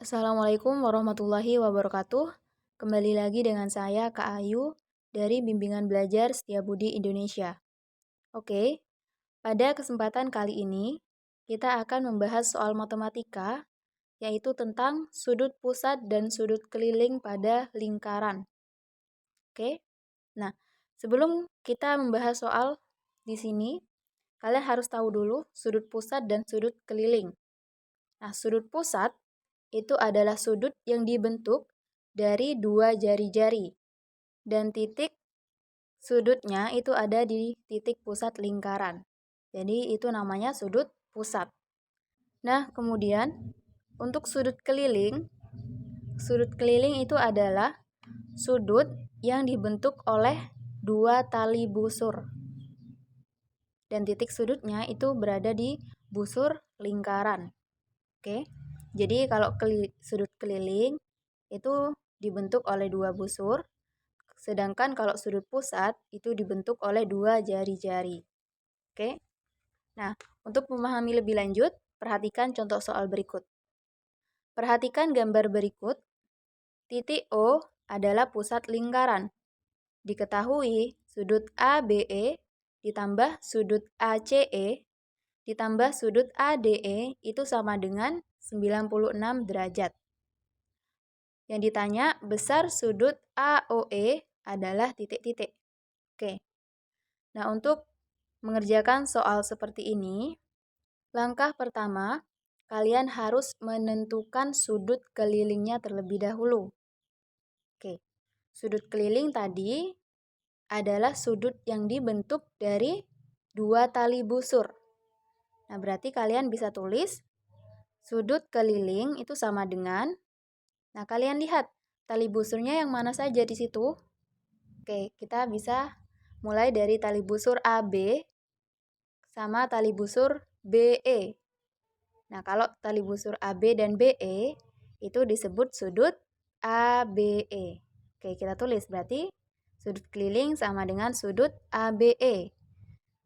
Assalamualaikum warahmatullahi wabarakatuh. Kembali lagi dengan saya Kak Ayu dari Bimbingan Belajar Setiabudi Indonesia. Oke, pada kesempatan kali ini kita akan membahas soal matematika yaitu tentang sudut pusat dan sudut keliling pada lingkaran. Oke. Nah, sebelum kita membahas soal di sini, kalian harus tahu dulu sudut pusat dan sudut keliling. Nah, sudut pusat itu adalah sudut yang dibentuk dari dua jari-jari dan titik sudutnya itu ada di titik pusat lingkaran. Jadi itu namanya sudut pusat. Nah, kemudian untuk sudut keliling itu adalah sudut yang dibentuk oleh dua tali busur. Dan titik sudutnya itu berada di busur lingkaran. Oke. Jadi kalau sudut keliling itu dibentuk oleh dua busur, sedangkan kalau sudut pusat itu dibentuk oleh dua jari-jari. Oke. Nah, untuk memahami lebih lanjut, perhatikan contoh soal berikut. Perhatikan gambar berikut. Titik O adalah pusat lingkaran. Diketahui sudut ABE ditambah sudut ACE ditambah sudut ADE itu sama dengan 96 derajat. Yang ditanya, besar sudut AOE adalah titik-titik. Oke. Nah, untuk mengerjakan soal seperti ini, langkah pertama, kalian harus menentukan sudut kelilingnya terlebih dahulu. Oke. Sudut keliling tadi adalah sudut yang dibentuk dari dua tali busur. Nah, berarti kalian bisa tulis sudut keliling itu sama dengan, nah kalian lihat tali busurnya yang mana saja di situ. Oke, kita bisa mulai dari tali busur AB sama tali busur BE. Nah, kalau tali busur AB dan BE itu disebut sudut ABE. Oke, kita tulis berarti sudut keliling sama dengan sudut ABE.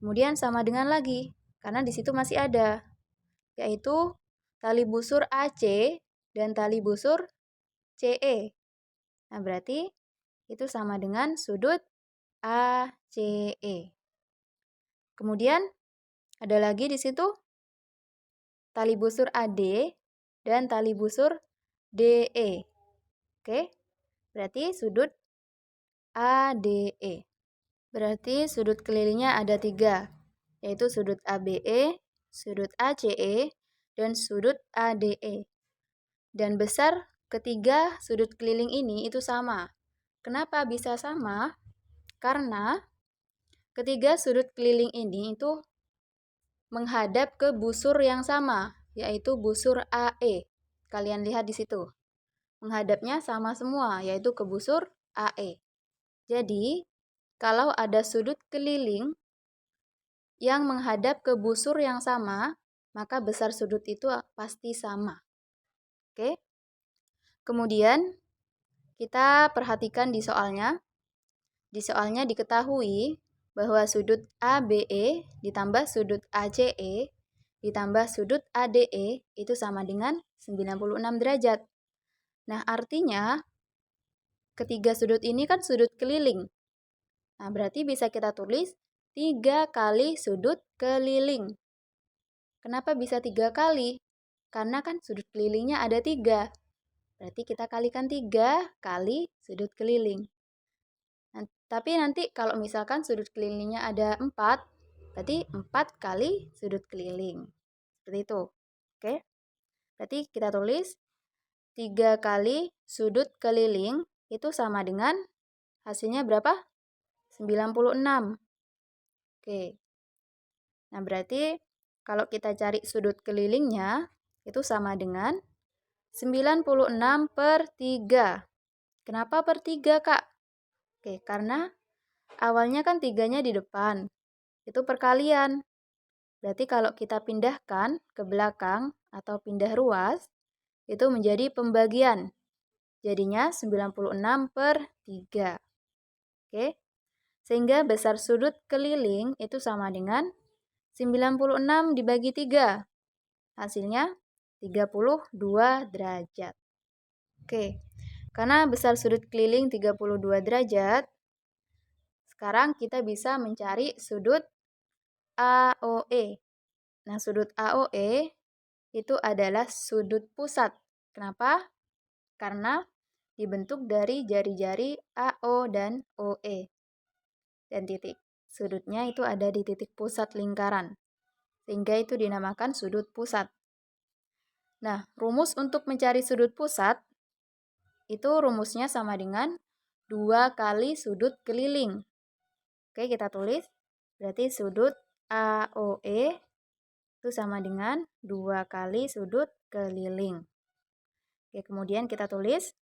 Kemudian sama dengan lagi, karena di situ masih ada, yaitu tali busur AC dan tali busur CE. Nah, berarti itu sama dengan sudut ACE. Kemudian ada lagi di situ tali busur AD dan tali busur DE. Oke, berarti sudut ADE. Berarti sudut kelilingnya ada 3, yaitu sudut ABE, sudut ACE, dan sudut ADE. Dan besar ketiga sudut keliling ini itu sama. Kenapa bisa sama? Karena ketiga sudut keliling ini itu menghadap ke busur yang sama, yaitu busur AE. Kalian lihat di situ. Menghadapnya sama semua, yaitu ke busur AE. Jadi, kalau ada sudut keliling yang menghadap ke busur yang sama, maka besar sudut itu pasti sama. Oke? Kemudian, kita perhatikan di soalnya. Di soalnya diketahui bahwa sudut ABE ditambah sudut ACE ditambah sudut ADE itu sama dengan 96 derajat. Nah, artinya ketiga sudut ini kan sudut keliling. Nah, berarti bisa kita tulis 3 kali sudut keliling. Kenapa bisa 3 kali? Karena kan sudut kelilingnya ada 3. Berarti kita kalikan 3 kali sudut keliling. Nah, tapi nanti kalau misalkan sudut kelilingnya ada 4, berarti 4 kali sudut keliling. Seperti itu. Oke? Berarti kita tulis 3 kali sudut keliling itu sama dengan hasilnya berapa? 96. Oke. Nah, berarti kalau kita cari sudut kelilingnya itu sama dengan 96 per 3. Kenapa per 3, Kak? Oke, karena awalnya kan 3-nya di depan. Itu perkalian. Berarti kalau kita pindahkan ke belakang atau pindah ruas, itu menjadi pembagian. Jadinya 96 per 3. Oke. Sehingga besar sudut keliling itu sama dengan 96 dibagi 3. Hasilnya 32 derajat. Oke, karena besar sudut keliling 32 derajat, sekarang kita bisa mencari sudut AOE. Nah, sudut AOE itu adalah sudut pusat. Kenapa? Karena dibentuk dari jari-jari AO dan OE. Dan titik. Sudutnya itu ada di titik pusat lingkaran. Sehingga itu dinamakan sudut pusat. Nah, rumus untuk mencari sudut pusat, itu rumusnya sama dengan 2 kali sudut keliling. Oke, kita tulis. Berarti sudut AOE itu sama dengan 2 kali sudut keliling. Oke, kemudian kita tulis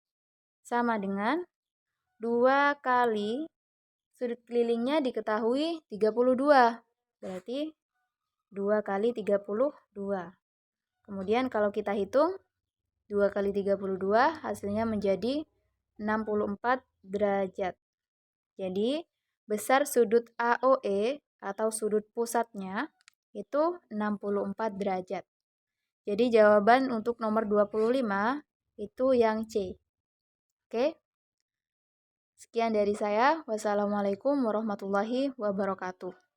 sama dengan 2 kali sudut kelilingnya diketahui 32. Berarti 2 kali 32. Kemudian kalau kita hitung 2 kali 32 hasilnya menjadi 64 derajat. Jadi besar sudut AOE atau sudut pusatnya itu 64 derajat. Jadi jawaban untuk nomor 25 itu yang C. Oke. Sekian dari saya. Wassalamualaikum warahmatullahi wabarakatuh.